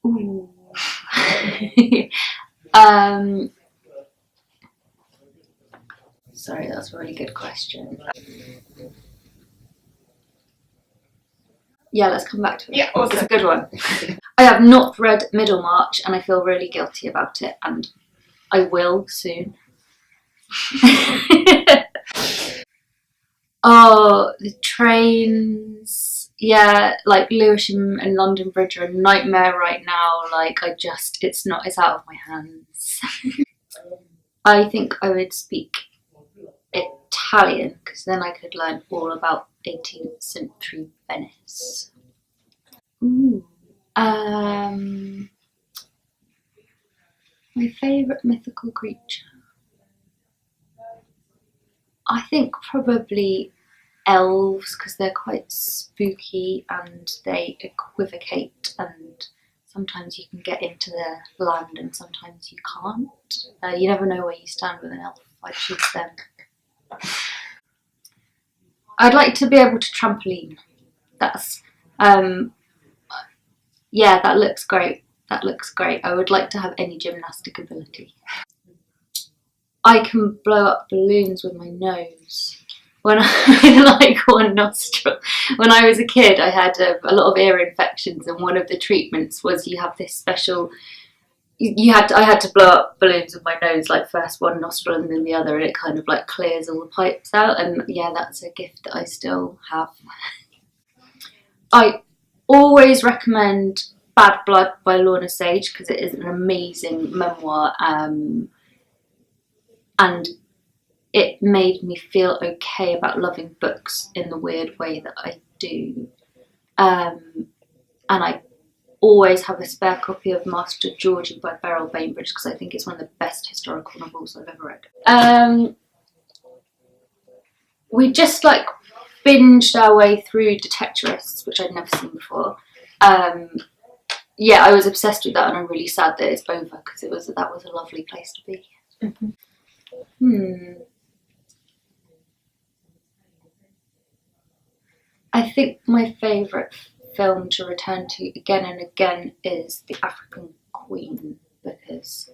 Ooh. Sorry, that's a really good question. Yeah, let's come back to it. Yeah, awesome. It's a good one. I have not read Middlemarch and I feel really guilty about it, and I will soon. Oh, the trains. Yeah, like Lewisham and London Bridge are a nightmare right now. Like, it's not, it's out of my hands. I think I would speak Italian, because then I could learn all about 18th century Venice. Ooh. My favourite mythical creature. I think probably elves, because they're quite spooky and they equivocate, and sometimes you can get into their land and sometimes you can't. You never know where you stand with an elf. I'd choose them. I'd like to be able to trampoline. That's yeah, that looks great. That looks great. I would like to have any gymnastic ability. I can blow up balloons with my nose. When I like one nostril. When I was a kid, I had a lot of ear infections, and one of the treatments was you have this special. I had to blow up balloons with my nose, like first one nostril and then the other, and it kind of like clears all the pipes out. And yeah, that's a gift that I still have. I always recommend Bad Blood by Lorna Sage, because it is an amazing memoir, and it made me feel okay about loving books in the weird way that I do. And I always have a spare copy of Master Georgie by Beryl Bainbridge, because I think it's one of the best historical novels I've ever read. We just like binged our way through Detectorists, which I'd never seen before. Yeah, I was obsessed with that, and I'm really sad that it's over, because that was a lovely place to be. I think my favourite film to return to again and again is The African Queen, because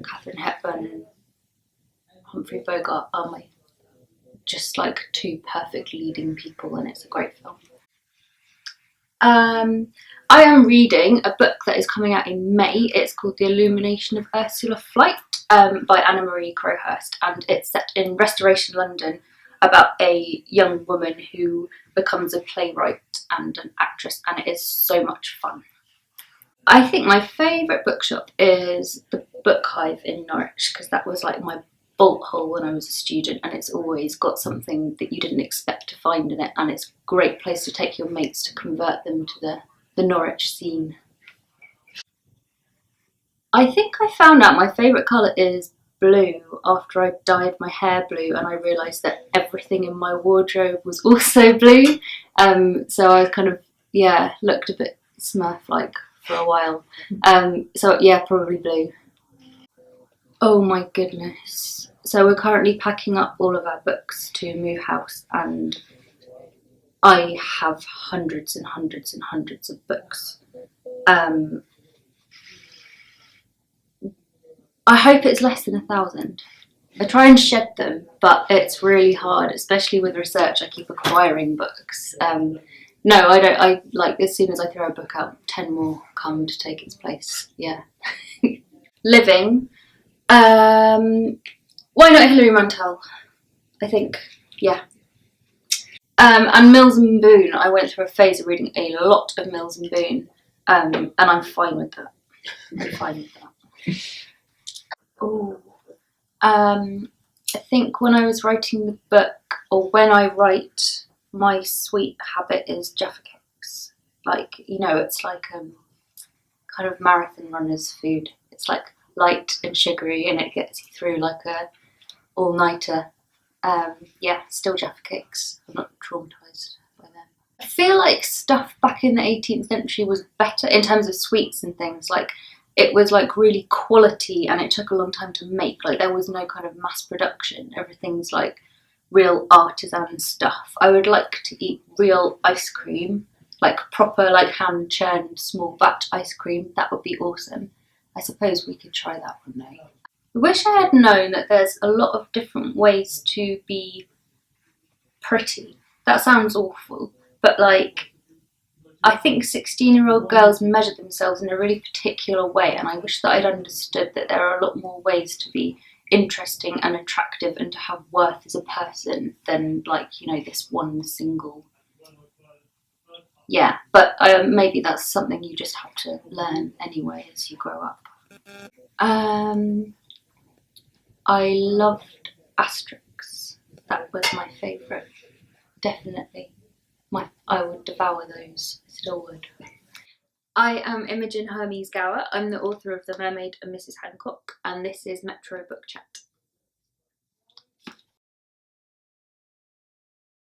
Katharine Hepburn and Humphrey Bogart are my just like two perfect leading people, and it's a great film. I am reading a book that is coming out in May. It's called The Illumination of Ursula Flight, by Anna Marie Crowhurst, and it's set in Restoration London about a young woman who becomes a playwright and an actress, and it is so much fun. I think my favourite bookshop is the Book Hive in Norwich, because that was like my bolt hole when I was a student, and it's always got something that you didn't expect to find in it, and it's a great place to take your mates to convert them to the Norwich scene. I think I found out my favourite colour is blue after I dyed my hair blue, and I realised that everything in my wardrobe was also blue. So I kind of, yeah, looked a bit Smurf-like for a while. So yeah, probably blue. Oh my goodness. So we're currently packing up all of our books to move house, and I have hundreds and hundreds and hundreds of books. I hope it's less than 1,000. I try and shed them, but it's really hard, especially with research. I keep acquiring books. No, I don't. I like, as soon as I throw a book out, 10 more come to take its place. Yeah. Living. Why not Hilary Mantel? I think. Yeah. And Mills and Boon. I went through a phase of reading a lot of Mills and Boon, and I'm fine with that. I'm fine with that. Oh, I think when I was writing the book, or when I write, my sweet habit is Jaffa cakes. Like, you know, it's like kind of marathon runner's food. It's like light and sugary, and it gets you through like a all-nighter. Yeah, still Jaffa cakes. I'm not traumatised by them. I feel like stuff back in the 18th century was better in terms of sweets and things. Like, it was like really quality, and it took a long time to make. Like, there was no kind of mass production. Everything's like real artisan stuff. I would like to eat real ice cream, like proper, like hand churned small batch ice cream, that would be awesome. I suppose we could try that one day. I wish I had known that there's a lot of different ways to be pretty. That sounds awful, but like, I think 16-year-old girls measure themselves in a really particular way, and I wish that I'd understood that there are a lot more ways to be interesting and attractive and to have worth as a person than, like, you know, this one single. Yeah, but maybe that's something you just have to learn anyway as you grow up. I loved Asterix. That was my favourite, definitely. I would devour those, still would. I am Imogen Hermes Gowar. I'm the author of The Mermaid and Mrs. Hancock, and this is Metro Book Chat.